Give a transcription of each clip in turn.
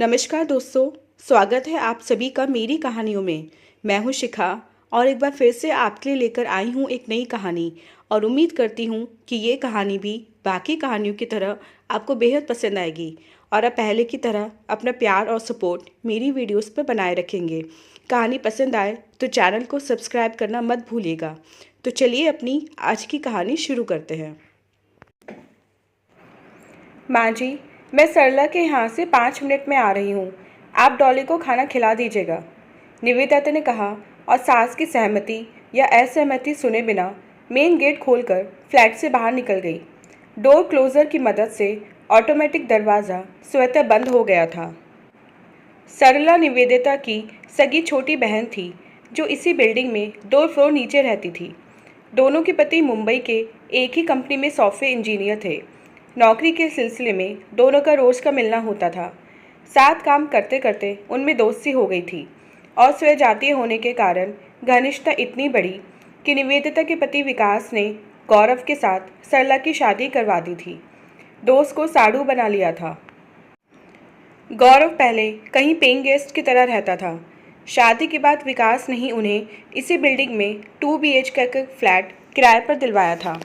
नमस्कार दोस्तों। स्वागत है आप सभी का मेरी कहानियों में। मैं हूं शिखा और एक बार फिर से आपके लिए लेकर आई हूं एक नई कहानी और उम्मीद करती हूं कि ये कहानी भी बाकी कहानियों की तरह आपको बेहद पसंद आएगी और आप पहले की तरह अपना प्यार और सपोर्ट मेरी वीडियोस पर बनाए रखेंगे। कहानी पसंद आए तो चैनल को सब्सक्राइब करना मत भूलिएगा। तो चलिए अपनी आज की कहानी शुरू करते हैं। माँ जी, मैं सरला के यहाँ से 5 मिनट में आ रही हूँ। आप डॉली को खाना खिला दीजिएगा, निवेदिता ने कहा और सास की सहमति या असहमति सुने बिना मेन गेट खोलकर फ्लैट से बाहर निकल गई। डोर क्लोजर की मदद से ऑटोमेटिक दरवाज़ा स्वतः बंद हो गया था। सरला निवेदिता की सगी छोटी बहन थी जो इसी बिल्डिंग में 2 फ्लोर नीचे रहती थी। दोनों के पति मुंबई के एक ही कंपनी में सॉफ्टवेयर इंजीनियर थे। नौकरी के सिलसिले में दोनों का रोज़ का मिलना होता था। साथ काम करते करते उनमें दोस्ती हो गई थी और स्वजातीय होने के कारण घनिष्ठता इतनी बढ़ी कि निवेदिता के पति विकास ने गौरव के साथ सरला की शादी करवा दी थी। दोस्त को साड़ू बना लिया था। गौरव पहले कहीं पेइंग गेस्ट की तरह रहता था। शादी के बाद विकास ने ही उन्हें इसी बिल्डिंग में 2 BHK का फ्लैट किराए पर दिलवाया था।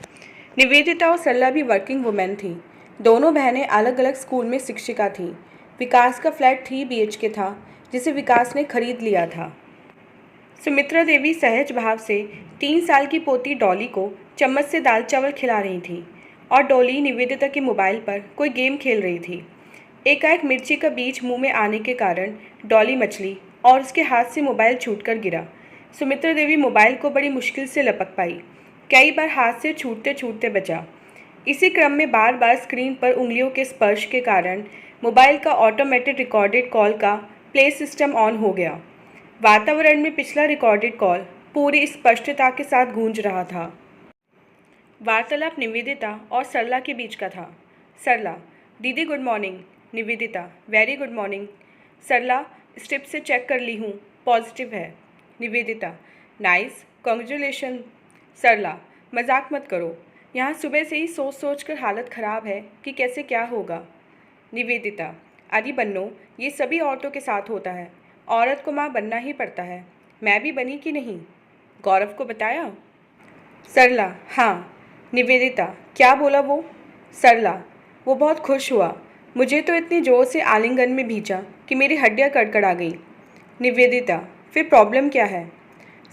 निवेदिता और सरला भी वर्किंग वुमेन थी। दोनों बहनें अलग अलग स्कूल में शिक्षिका थीं। विकास का फ्लैट 3 BHK था जिसे विकास ने खरीद लिया था। सुमित्रा देवी सहज भाव से 3 साल की पोती डॉली को चम्मच से दाल चावल खिला रही थी और डॉली निवेदिता के मोबाइल पर कोई गेम खेल रही थी। एकाएक मिर्ची का बीज मुंह में आने के कारण डॉली मचली और उसके हाथ से मोबाइल छूटकर गिरा। सुमित्रा देवी मोबाइल को बड़ी मुश्किल से लपक पाई। कई बार हाथ से छूटते छूटते बचा। इसी क्रम में बार बार स्क्रीन पर उंगलियों के स्पर्श के कारण मोबाइल का ऑटोमेटेड रिकॉर्डेड कॉल का प्ले सिस्टम ऑन हो गया। वातावरण में पिछला रिकॉर्डेड कॉल पूरी स्पष्टता के साथ गूंज रहा था। वार्तालाप निवेदिता और सरला के बीच का था। Sarla: didi good morning. Nivedita: very good morning. Sarla: strip से चेक कर ली हूँ, पॉजिटिव है। Nivedita: nice, congratulation. सरला: मजाक मत करो, यहाँ सुबह से ही सोच सोच कर हालत ख़राब है कि कैसे क्या होगा। निवेदिता: अरे बन्नो, ये सभी औरतों के साथ होता है। औरत को माँ बनना ही पड़ता है। मैं भी बनी कि नहीं? गौरव को बताया? सरला: हाँ। निवेदिता: क्या बोला वो? सरला: वो बहुत खुश हुआ। मुझे तो इतनी ज़ोर से आलिंगन में भींचा कि मेरी हड्डियाँ कड़कड़ा गई। निवेदिता: फिर प्रॉब्लम क्या है?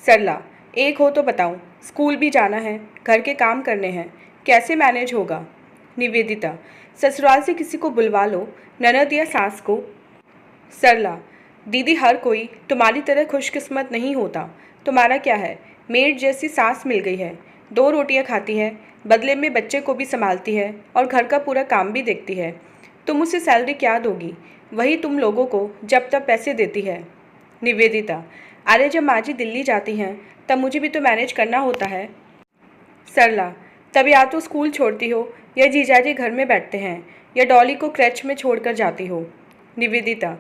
सरला: एक हो तो बताऊं, स्कूल भी जाना है, घर के काम करने हैं, कैसे मैनेज होगा? निवेदिता: ससुराल से किसी को बुलवा लो, ननद या सास को। सरला: दीदी हर कोई तुम्हारी तरह खुशकिस्मत नहीं होता। तुम्हारा क्या है, मेड जैसी सास मिल गई है, 2 रोटियां खाती है, बदले में बच्चे को भी संभालती है और घर का पूरा काम भी देखती है। तुम उसे सैलरी क्या दोगी? वही तुम लोगों को जब तक पैसे देती है। निवेदिता: अरे जब माँ जी दिल्ली जाती हैं तब मुझे भी तो मैनेज करना होता है। सरला: तब या तो स्कूल छोड़ती हो या जीजाजी घर में बैठते हैं या डॉली को क्रच में छोड़कर जाती हो। निवेदिता: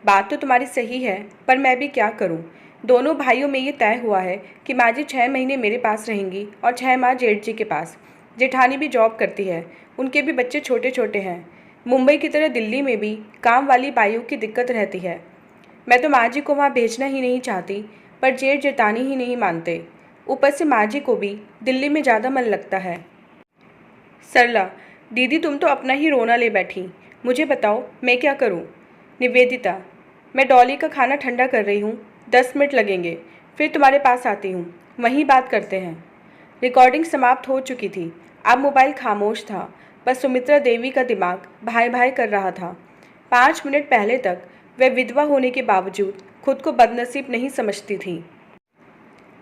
बात तो तुम्हारी सही है, पर मैं भी क्या करूं? दोनों भाइयों में ये तय हुआ है कि माँ जी 6 महीने मेरे पास रहेंगी और 6 माह जेठ जी के पास। जेठानी भी जॉब करती है, उनके भी बच्चे छोटे छोटे हैं। मुंबई की तरह दिल्ली में भी काम वाली बाइयों की दिक्कत रहती है। मैं तो माँ जी को वहाँ भेजना ही नहीं चाहती, पर जेठ जेठानी ही नहीं मानते। ऊपर से माँ जी को भी दिल्ली में ज़्यादा मन लगता है। सरला: दीदी तुम तो अपना ही रोना ले बैठी, मुझे बताओ मैं क्या करूँ? निवेदिता: मैं डॉली का खाना ठंडा कर रही हूँ, 10 मिनट लगेंगे, फिर तुम्हारे पास आती हूँ, वहीं बात करते हैं। रिकॉर्डिंग समाप्त हो चुकी थी। अब मोबाइल खामोश था, बस सुमित्रा देवी का दिमाग भाई भाई कर रहा था। 5 मिनट पहले तक वह विधवा होने के बावजूद खुद को बदनसीब नहीं समझती थी।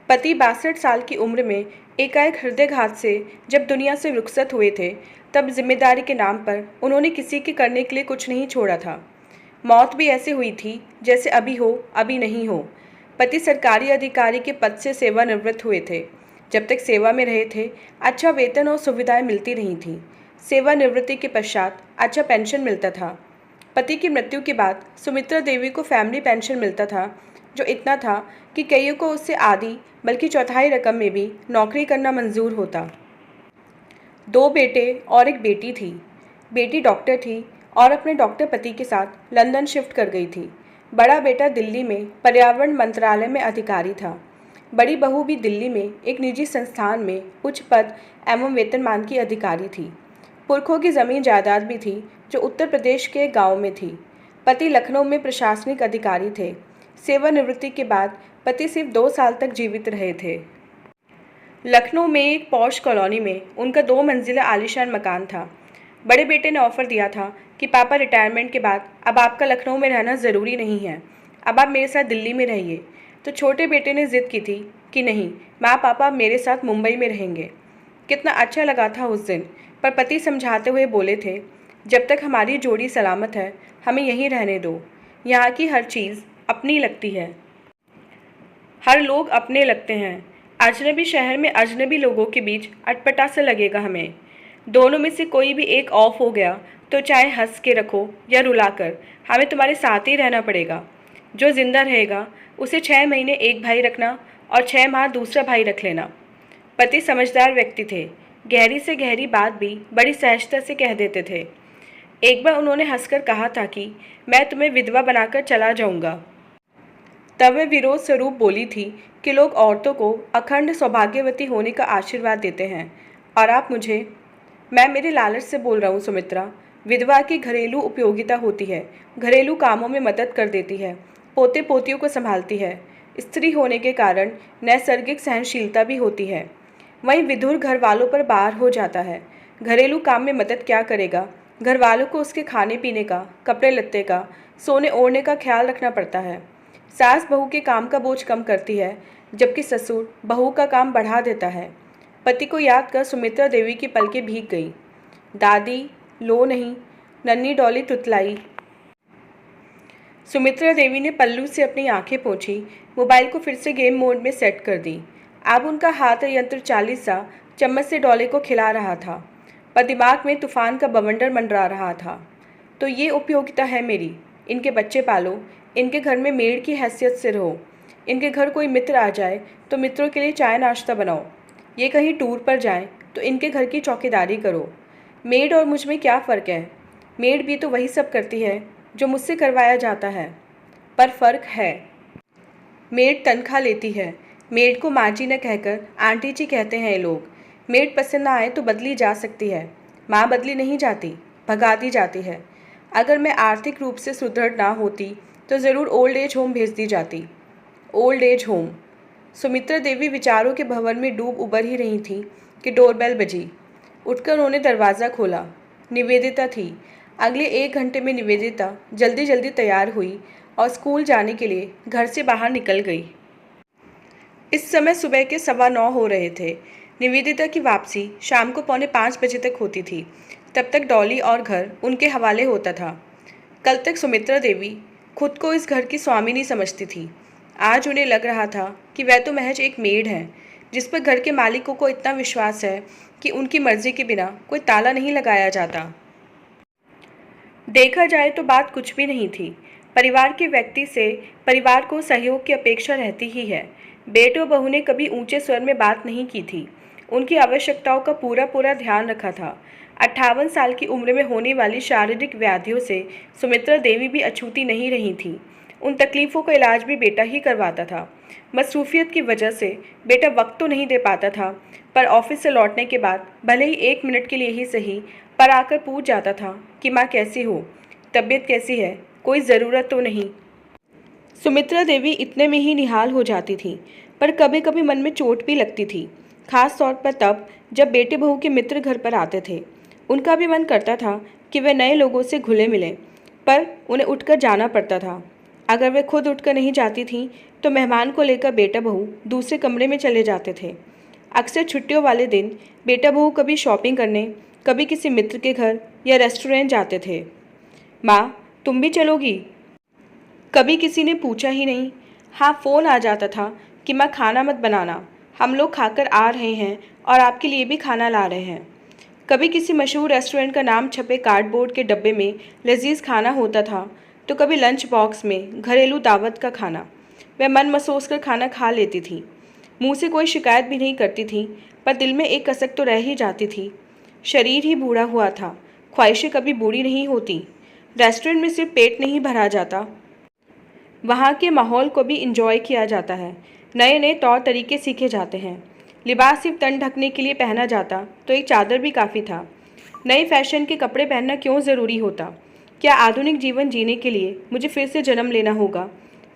पति 62 साल की उम्र में एकाएक हृदयघात से जब दुनिया से रुखसत हुए थे, तब जिम्मेदारी के नाम पर उन्होंने किसी के करने के लिए कुछ नहीं छोड़ा था। मौत भी ऐसे हुई थी जैसे अभी हो अभी नहीं हो। पति सरकारी अधिकारी के पद से सेवानिवृत्त हुए थे। जब तक सेवा में रहे थे, अच्छा वेतन और सुविधाएं मिलती रही थीं। सेवानिवृत्ति के पश्चात अच्छा पेंशन मिलता था। पति की मृत्यु के बाद सुमित्रा देवी को फैमिली पेंशन मिलता था, जो इतना था कि कईयों को उससे आधी बल्कि चौथाई रकम में भी नौकरी करना मंजूर होता। 2 बेटे और एक बेटी थी। बेटी डॉक्टर थी और अपने डॉक्टर पति के साथ लंदन शिफ्ट कर गई थी। बड़ा बेटा दिल्ली में पर्यावरण मंत्रालय में अधिकारी था। बड़ी बहू भी दिल्ली में एक निजी संस्थान में उच्च पद एवं वेतनमान की अधिकारी थी। पुरखों की ज़मीन जायदाद भी थी जो उत्तर प्रदेश के एक गाँव में थी। पति लखनऊ में प्रशासनिक अधिकारी थे। सेवानिवृत्ति के बाद पति सिर्फ 2 साल तक जीवित रहे थे। लखनऊ में एक पॉश कॉलोनी में उनका 2 मंजिला आलीशान मकान था। बड़े बेटे ने ऑफ़र दिया था कि पापा रिटायरमेंट के बाद अब आपका लखनऊ में रहना ज़रूरी नहीं है, अब आप मेरे साथ दिल्ली में रहिए। तो छोटे बेटे ने ज़िद की थी कि नहीं, माँ पापा मेरे साथ मुंबई में रहेंगे। कितना अच्छा लगा था उस दिन, पर पति समझाते हुए बोले थे, जब तक हमारी जोड़ी सलामत है हमें यहीं रहने दो। यहाँ की हर चीज़ अपनी लगती है, हर लोग अपने लगते हैं। अजनबी शहर में अजनबी लोगों के बीच अटपटा सा लगेगा हमें। दोनों में से कोई भी एक ऑफ हो गया तो चाहे हंस के रखो या रुलाकर, हमें तुम्हारे साथ ही रहना पड़ेगा। जो जिंदा रहेगा उसे 6 महीने एक भाई रखना और 6 माह दूसरा भाई रख लेना। पति समझदार व्यक्ति थे, गहरी से गहरी बात भी बड़ी सहजता से कह देते थे। एक बार उन्होंने हंसकर कहा था कि मैं तुम्हें विधवा बनाकर चला जाऊंगा। तब वे विरोध स्वरूप बोली थी कि लोग औरतों को अखंड सौभाग्यवती होने का आशीर्वाद देते हैं और आप मुझे। मैं मेरे लालच से बोल रहा हूँ सुमित्रा। विधवा की घरेलू उपयोगिता होती है, घरेलू कामों में मदद कर देती है, पोते पोतियों को संभालती है। स्त्री होने के कारण नैसर्गिक सहनशीलता भी होती है। वहीं विधुर घर वालों पर बार हो जाता है। घरेलू काम में मदद क्या करेगा, घर वालों को उसके खाने पीने का, कपड़े लत्ते का, सोने ओढ़ने का ख्याल रखना पड़ता है। सास बहू के काम का बोझ कम करती है, जबकि ससुर बहू का काम बढ़ा देता है। पति को याद कर सुमित्रा देवी की पलकें भीग गई। दादी, लो नहीं, नन्ही डॉली तुतलाई। सुमित्रा देवी ने पल्लू से अपनी आंखें पोंछी, मोबाइल को फिर से गेम मोड में सेट कर दी। अब उनका हाथ यंत्र चालीस सा चम्मच से डॉली को खिला रहा था, पर दिमाग में तूफान का बवंडर मंडरा रहा था। तो ये उपयोगिता है मेरी, इनके बच्चे पालो, इनके घर में मेड की हैसियत से रहो, इनके घर कोई मित्र आ जाए तो मित्रों के लिए चाय नाश्ता बनाओ, ये कहीं टूर पर जाएं तो इनके घर की चौकीदारी करो। मेड और मुझ में क्या फ़र्क है? मेड भी तो वही सब करती है जो मुझसे करवाया जाता है, पर फ़र्क है। मेड तनख्वाह लेती है। मेड को माँ जी न कहकर आंटी जी कहते हैं ये लोग। मेड पसंद ना आए तो बदली जा सकती है, माँ बदली नहीं जाती, भगा दी जाती है। अगर मैं आर्थिक रूप से सुदृढ़ ना होती तो ज़रूर ओल्ड एज होम भेज दी जाती। Old age home. Sumitra Devi विचारों के भंवर में डूब उबर ही रही थी कि डोरबेल बजी। उठकर उन्होंने दरवाज़ा खोला। निवेदिता थी। अगले 1 घंटे में निवेदिता जल्दी जल्दी तैयार हुई और स्कूल जाने के लिए घर से बाहर निकल गई। इस समय सुबह के 9:15 हो रहे थे। निवेदिता की वापसी शाम को 4:45 बजे तक होती थी। तब तक डॉली और घर उनके हवाले होता था। कल तक सुमित्रा देवी खुद को इस घर की स्वामिनी समझती थी। आज उन्हें लग रहा था कि वह तो महज एक मेड है, जिस पर घर के मालिकों को इतना विश्वास है कि उनकी मर्जी के बिना कोई ताला नहीं लगाया जाता। देखा जाए तो बात कुछ भी नहीं थी। परिवार के व्यक्ति से परिवार को सहयोग की अपेक्षा रहती ही है। बेटे और बहू ने कभी ऊंचे स्वर में बात नहीं की थी। उनकी आवश्यकताओं का पूरा पूरा ध्यान रखा था। 58 साल की उम्र में होने वाली शारीरिक व्याधियों से सुमित्रा देवी भी अछूती नहीं रही थी। उन तकलीफ़ों का इलाज भी बेटा ही करवाता था। मसरूफियत की वजह से बेटा वक्त तो नहीं दे पाता था, पर ऑफिस से लौटने के बाद भले ही 1 मिनट के लिए ही सही पर आकर पूछ जाता था कि माँ कैसी हो, तबीयत कैसी है, कोई ज़रूरत तो नहीं। सुमित्रा देवी इतने में ही निहाल हो जाती थी, पर कभी कभी मन में चोट भी लगती थी, खास तौर पर तब जब बेटे बहू के मित्र घर पर आते थे। उनका भी मन करता था कि वे नए लोगों से घुले मिलें, पर उन्हें उठकर जाना पड़ता था। अगर वे खुद उठकर नहीं जाती थीं तो मेहमान को लेकर बेटा बहू दूसरे कमरे में चले जाते थे। अक्सर छुट्टियों वाले दिन बेटा बहू कभी शॉपिंग करने, कभी किसी मित्र के घर या रेस्टोरेंट जाते थे। माँ, तुम भी चलोगी? कभी किसी ने पूछा ही नहीं। हाँ, फ़ोन आ जाता था कि माँ खाना मत बनाना, हम लोग खाकर आ रहे हैं और आपके लिए भी खाना ला रहे हैं। कभी किसी मशहूर रेस्टोरेंट का नाम छपे कार्डबोर्ड के डब्बे में लजीज खाना होता था, तो कभी लंच बॉक्स में घरेलू दावत का खाना। वह मन मसोस कर खाना खा लेती थी। मुंह से कोई शिकायत भी नहीं करती थी, पर दिल में एक कसक तो रह ही जाती थी। शरीर ही बूढ़ा हुआ था, ख्वाहिशें कभी बूढ़ी नहीं होती। रेस्टोरेंट में सिर्फ पेट नहीं भरा जाता, वहाँ के माहौल को भी इंजॉय किया जाता है। नए नए तौर तरीके सीखे जाते हैं। लिबास सिर्फ तन ढकने के लिए पहना जाता तो एक चादर भी काफ़ी था। नए फैशन के कपड़े पहनना क्यों ज़रूरी होता? क्या आधुनिक जीवन जीने के लिए मुझे फिर से जन्म लेना होगा,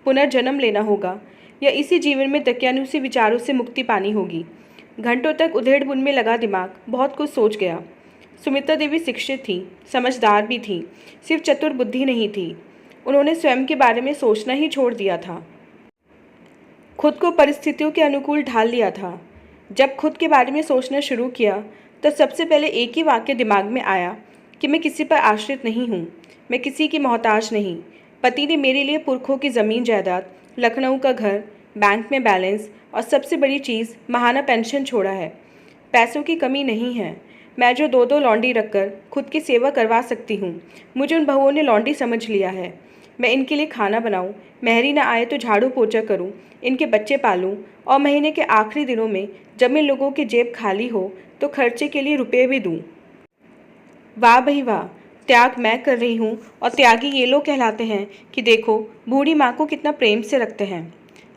पुनर्जन्म लेना होगा, या इसी जीवन में दकियानुसी विचारों से मुक्ति पानी होगी? घंटों तक उधेड़-बुन में लगा दिमाग बहुत कुछ सोच गया। सुमित्रा देवी शिक्षित थी, समझदार भी थी, सिर्फ चतुर बुद्धि नहीं थी। उन्होंने स्वयं के बारे में सोचना ही छोड़ दिया था, खुद को परिस्थितियों के अनुकूल ढाल लिया था। जब खुद के बारे में सोचना शुरू किया तो सबसे पहले एक ही वाक्य दिमाग में आया कि मैं किसी पर आश्रित नहीं हूँ, मैं किसी की मोहताज नहीं। पति ने मेरे लिए पुरखों की ज़मीन जायदाद, लखनऊ का घर, बैंक में बैलेंस और सबसे बड़ी चीज़ महाना पेंशन छोड़ा है। पैसों की कमी नहीं है। मैं जो दो दो लॉन्ड्री रखकर खुद की सेवा करवा सकती हूँ, मुझे उन बहुओं ने लॉन्ड्री समझ लिया है। मैं इनके लिए खाना बनाऊँ, मेहरी ना आए तो झाड़ू पोछा करूँ, इनके बच्चे पालूँ और महीने के आखिरी दिनों में जब इन लोगों की जेब खाली हो तो खर्चे के लिए रुपये भी दूँ। वाह भई वाह, त्याग मैं कर रही हूँ और त्यागी ये लोग कहलाते हैं कि देखो बूढ़ी माँ को कितना प्रेम से रखते हैं।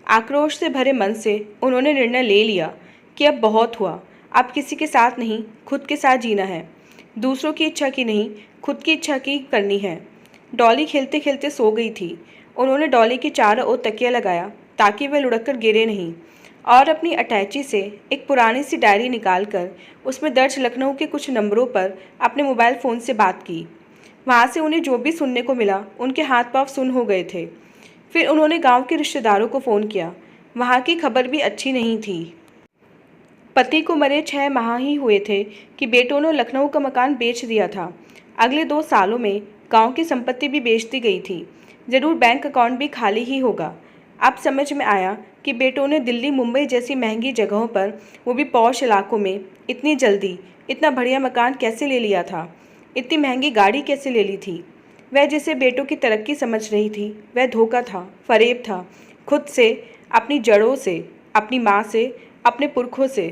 आक्रोश से भरे मन से उन्होंने निर्णय ले लिया कि अब बहुत हुआ, अब किसी के साथ नहीं, खुद के साथ जीना है। दूसरों की इच्छा की नहीं, खुद की इच्छा की करनी है। डॉली खेलते खेलते सो गई थी। उन्होंने डॉली के चारों ओर तकिया लगाया ताकि वह लुढ़क कर गिरे नहीं, और अपनी अटैची से एक पुरानी सी डायरी निकालकर उसमें दर्ज लखनऊ के कुछ नंबरों पर अपने मोबाइल फ़ोन से बात की। वहाँ से उन्हें जो भी सुनने को मिला उनके हाथ पांव सुन्न हो गए थे। फिर उन्होंने गांव के रिश्तेदारों को फ़ोन किया। वहाँ की खबर भी अच्छी नहीं थी। पति को मरे 6 माह ही हुए थे कि बेटों ने लखनऊ का मकान बेच दिया था। अगले 2 सालों में गांव की संपत्ति भी बेच दी गई थी। ज़रूर बैंक अकाउंट भी खाली ही होगा। अब समझ में आया कि बेटों ने दिल्ली मुंबई जैसी महंगी जगहों पर, वो भी पॉश इलाकों में, इतनी जल्दी इतना बढ़िया मकान कैसे ले लिया था, इतनी महंगी गाड़ी कैसे ले ली थी। वह जिसे बेटों की तरक्की समझ रही थी वह धोखा था, फरेब था, खुद से, अपनी जड़ों से, अपनी माँ से, अपने पुरखों से।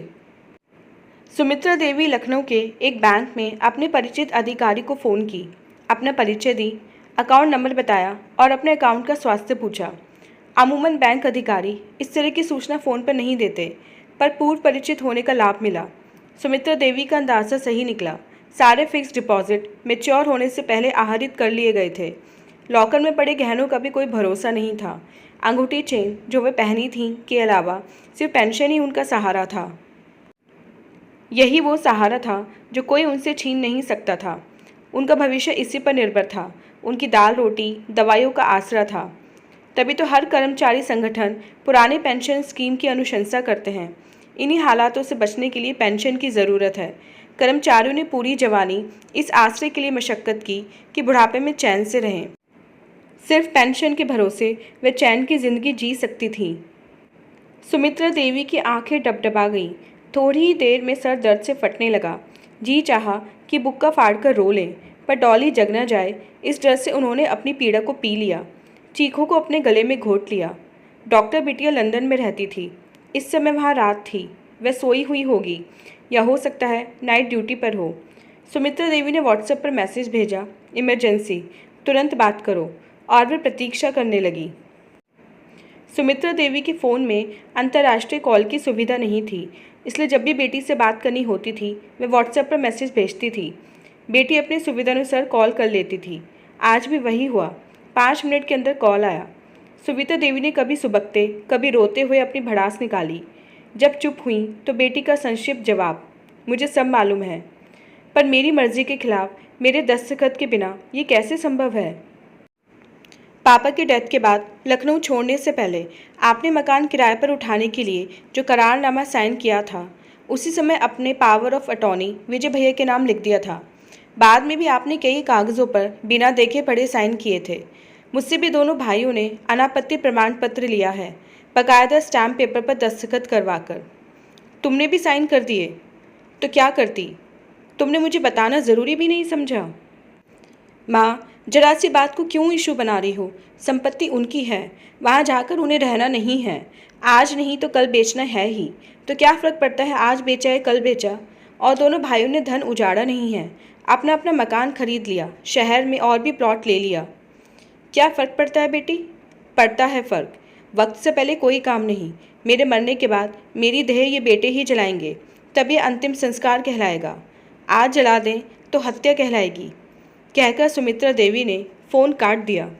सुमित्रा देवी लखनऊ के एक बैंक में अपने परिचित अधिकारी को फ़ोन की, अपना परिचय दी, अकाउंट नंबर बताया और अपने अकाउंट का स्वास्थ्य पूछा। अमूमन बैंक अधिकारी इस तरह की सूचना फ़ोन पर नहीं देते, पर पूर्व परिचित होने का लाभ मिला। सुमित्रा देवी का अंदाज़ा सही निकला। सारे फिक्स डिपॉजिट मैच्योर होने से पहले आहरित कर लिए गए थे। लॉकर में पड़े गहनों का भी कोई भरोसा नहीं था। अंगूठी चेन जो वे पहनी थी के अलावा सिर्फ पेंशन ही उनका सहारा था। यही वो सहारा था जो कोई उनसे छीन नहीं सकता था। उनका भविष्य इसी पर निर्भर था। उनकी दाल रोटी, दवाइयों का आसरा था। तभी तो हर कर्मचारी संगठन पुराने पेंशन स्कीम की अनुशंसा करते हैं। इन्हीं हालातों से बचने के लिए पेंशन की ज़रूरत है। कर्मचारियों ने पूरी जवानी इस आश्रय के लिए मशक्क़त की कि बुढ़ापे में चैन से रहें। सिर्फ पेंशन के भरोसे वे चैन की ज़िंदगी जी सकती थीं। सुमित्रा देवी की आंखें डबडबा गईं। थोड़ी ही देर में सर दर्द से फटने लगा। जी चाहा कि बुक्का फाड़कर रो लें, पर डॉली जग न जाए, इस डर से उन्होंने अपनी पीड़ा को पी लिया, चीखों को अपने गले में घोट लिया। डॉक्टर बिटिया लंदन में रहती थी। इस समय वहाँ रात थी। वह सोई हुई होगी, या हो सकता है नाइट ड्यूटी पर हो। सुमित्रा देवी ने व्हाट्सएप पर मैसेज भेजा, इमरजेंसी, तुरंत बात करो, और वह प्रतीक्षा करने लगी। सुमित्रा देवी के फ़ोन में अंतर्राष्ट्रीय कॉल की सुविधा नहीं थी, इसलिए जब भी बेटी से बात करनी होती थी वह व्हाट्सएप पर मैसेज भेजती थी। बेटी अपने सुविधानुसार कॉल कर लेती थी। आज भी वही हुआ। 5 मिनट के अंदर कॉल आया। सुमित्रा देवी ने कभी सुबकते, कभी रोते हुए अपनी भड़ास निकाली। जब चुप हुई तो बेटी का संक्षिप्त जवाब, मुझे सब मालूम है, पर मेरी मर्जी के खिलाफ, मेरे दस्तखत के बिना ये कैसे संभव है? पापा की डेथ के बाद लखनऊ छोड़ने से पहले आपने मकान किराए पर उठाने के लिए जो करारनामा साइन किया था, उसी समय अपने पावर ऑफ अटॉर्नी विजय भैया के नाम लिख दिया था। बाद में भी आपने कई कागज़ों पर बिना देखे पढ़े साइन किए थे। मुझसे भी दोनों भाइयों ने अनापत्ति प्रमाण पत्र लिया है, बाकायदा स्टैम्प पेपर पर दस्तखत करवाकर। तुमने भी साइन कर दिए? तो क्या करती? तुमने मुझे बताना ज़रूरी भी नहीं समझा? माँ, जरा सी बात को क्यों इशू बना रही हो? संपत्ति उनकी है, वहाँ जाकर उन्हें रहना नहीं है। आज नहीं तो कल बेचना है ही, तो क्या फ़र्क पड़ता है आज बेचा है कल बेचा? और दोनों भाइयों ने धन उजाड़ा नहीं है। अपना अपना मकान खरीद लिया, शहर में और भी प्लॉट ले लिया। क्या फ़र्क पड़ता है बेटी? पड़ता है फ़र्क। वक्त से पहले कोई काम नहीं। मेरे मरने के बाद मेरी देह ये बेटे ही जलाएंगे, तब ये अंतिम संस्कार कहलाएगा। आज जला दें तो हत्या कहलाएगी, कहकर सुमित्रा देवी ने फ़ोन काट दिया।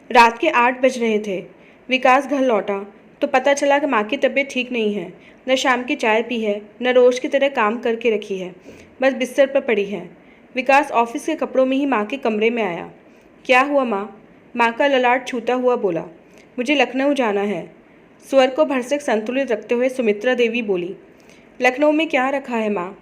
रात के 8 बज रहे थे। विकास घर लौटा तो पता चला कि माँ की तबीयत ठीक नहीं है। न शाम की चाय पी है, न रोज़ की तरह काम करके रखी है, बस बिस्तर पर पड़ी है। विकास ऑफिस के कपड़ों में ही माँ के कमरे में आया। क्या हुआ माँ? माँ का ललाट छूता हुआ बोला। मुझे लखनऊ जाना है। स्वर को भरसक संतुलित रखते हुए सुमित्रा देवी बोली। लखनऊ में क्या रखा है माँ?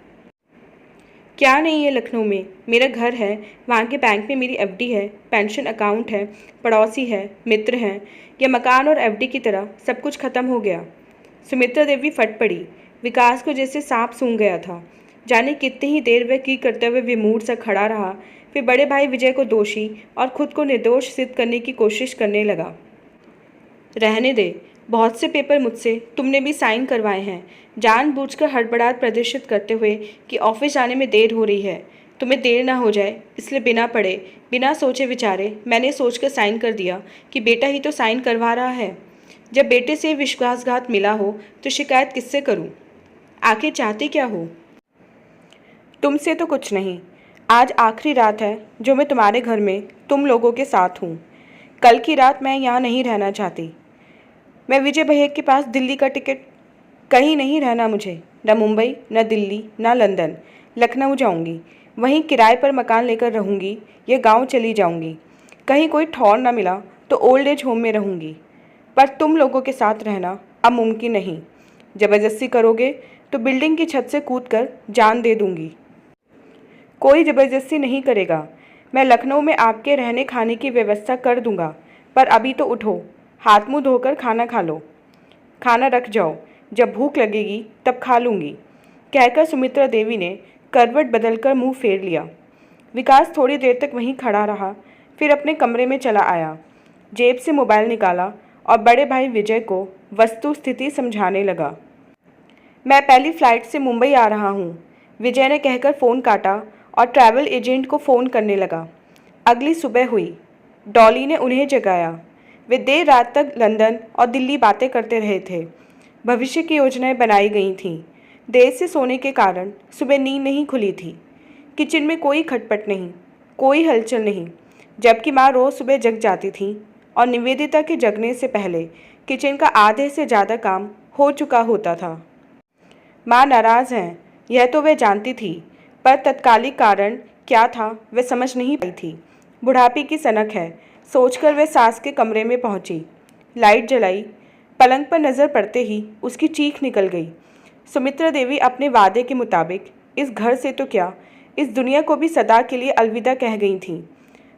क्या नहीं है लखनऊ में? मेरा घर है, वहाँ के बैंक में मेरी एफडी है, पेंशन अकाउंट है, पड़ोसी है, मित्र हैं। यह मकान और एफडी की तरह सब कुछ खत्म हो गया। सुमित्रा देवी फट पड़ी। विकास को जैसे सांप सूंघ गया था। जाने कितनी ही देर वह की करते हुए विमूढ़ सा खड़ा रहा, फिर बड़े भाई विजय को दोषी और खुद को निर्दोष सिद्ध करने की कोशिश करने लगा। रहने दे, बहुत से पेपर मुझसे तुमने भी साइन करवाए हैं, जानबूझकर हड़बड़ाहट प्रदर्शित करते हुए कि ऑफिस जाने में देर हो रही है, तुम्हें देर ना हो जाए, इसलिए बिना पढ़े बिना सोचे विचारे मैंने सोचकर साइन कर दिया कि बेटा ही तो साइन करवा रहा है। जब बेटे से विश्वासघात मिला हो तो शिकायत किससे करूं? आखिर चाहते क्या हो? तुमसे तो कुछ नहीं। आज आखिरी रात है जो मैं तुम्हारे घर में तुम लोगों के साथ हूँ। कल की रात मैं यहाँ नहीं रहना चाहती। मैं विजय भैया के पास दिल्ली का टिकट, कहीं नहीं रहना मुझे, न मुंबई, न दिल्ली, न लंदन। लखनऊ जाऊंगी, वहीं किराए पर मकान लेकर रहूंगी या गांव चली जाऊंगी। कहीं कोई ठौर न मिला तो ओल्ड एज होम में रहूंगी, पर तुम लोगों के साथ रहना अब मुमकिन नहीं। ज़बरदस्ती करोगे तो बिल्डिंग की छत से कूदकर जान दे दूंगी। कोई ज़बरदस्ती नहीं करेगा। मैं लखनऊ में आपके रहने खाने की व्यवस्था कर दूंगा, पर अभी तो उठो, हाथ मुंह धोकर खाना खा लो। खाना रख जाओ, जब भूख लगेगी तब खा लूँगी, कहकर सुमित्रा देवी ने करवट बदलकर मुंह फेर लिया। विकास थोड़ी देर तक वहीं खड़ा रहा, फिर अपने कमरे में चला आया। जेब से मोबाइल निकाला और बड़े भाई विजय को वस्तु स्थिति समझाने लगा। मैं पहली फ़्लाइट से मुंबई आ रहा हूँ, विजय ने कहकर फ़ोन काटा और ट्रैवल एजेंट को फ़ोन करने लगा। अगली सुबह हुई। डॉली ने उन्हें जगाया। वे देर रात तक लंदन और दिल्ली बातें करते रहे थे। भविष्य की योजनाएं बनाई गई थीं। देर से सोने के कारण सुबह नींद नहीं खुली थी। किचन में कोई खटपट नहीं, कोई हलचल नहीं, जबकि माँ रोज़ सुबह जग जाती थी और निवेदिता के जगने से पहले किचन का आधे से ज़्यादा काम हो चुका होता था। माँ नाराज़ हैं, यह तो वह जानती थी, पर तत्कालिक कारण क्या था वह समझ नहीं पाई थी। बुढ़ापे की सनक है, सोचकर वह सास के कमरे में पहुंची। लाइट जलाई। पलंग पर नज़र पड़ते ही उसकी चीख निकल गई। सुमित्रा देवी अपने वादे के मुताबिक इस घर से तो क्या, इस दुनिया को भी सदा के लिए अलविदा कह गई थीं।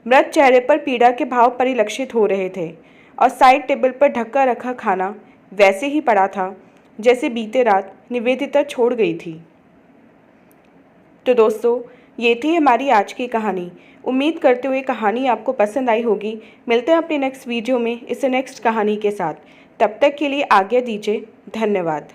मृत चेहरे पर पीड़ा के भाव परिलक्षित हो रहे थे और साइड टेबल पर ढका रखा खाना वैसे ही पड़ा था जैसे बीते रात निवेदिता छोड़ गई थी। तो दोस्तों, ये थी हमारी आज की कहानी। उम्मीद करते हुए कहानी आपको पसंद आई होगी। मिलते हैं अपनी नेक्स्ट वीडियो में इस नेक्स्ट कहानी के साथ। तब तक के लिए आज्ञा दीजिए। धन्यवाद।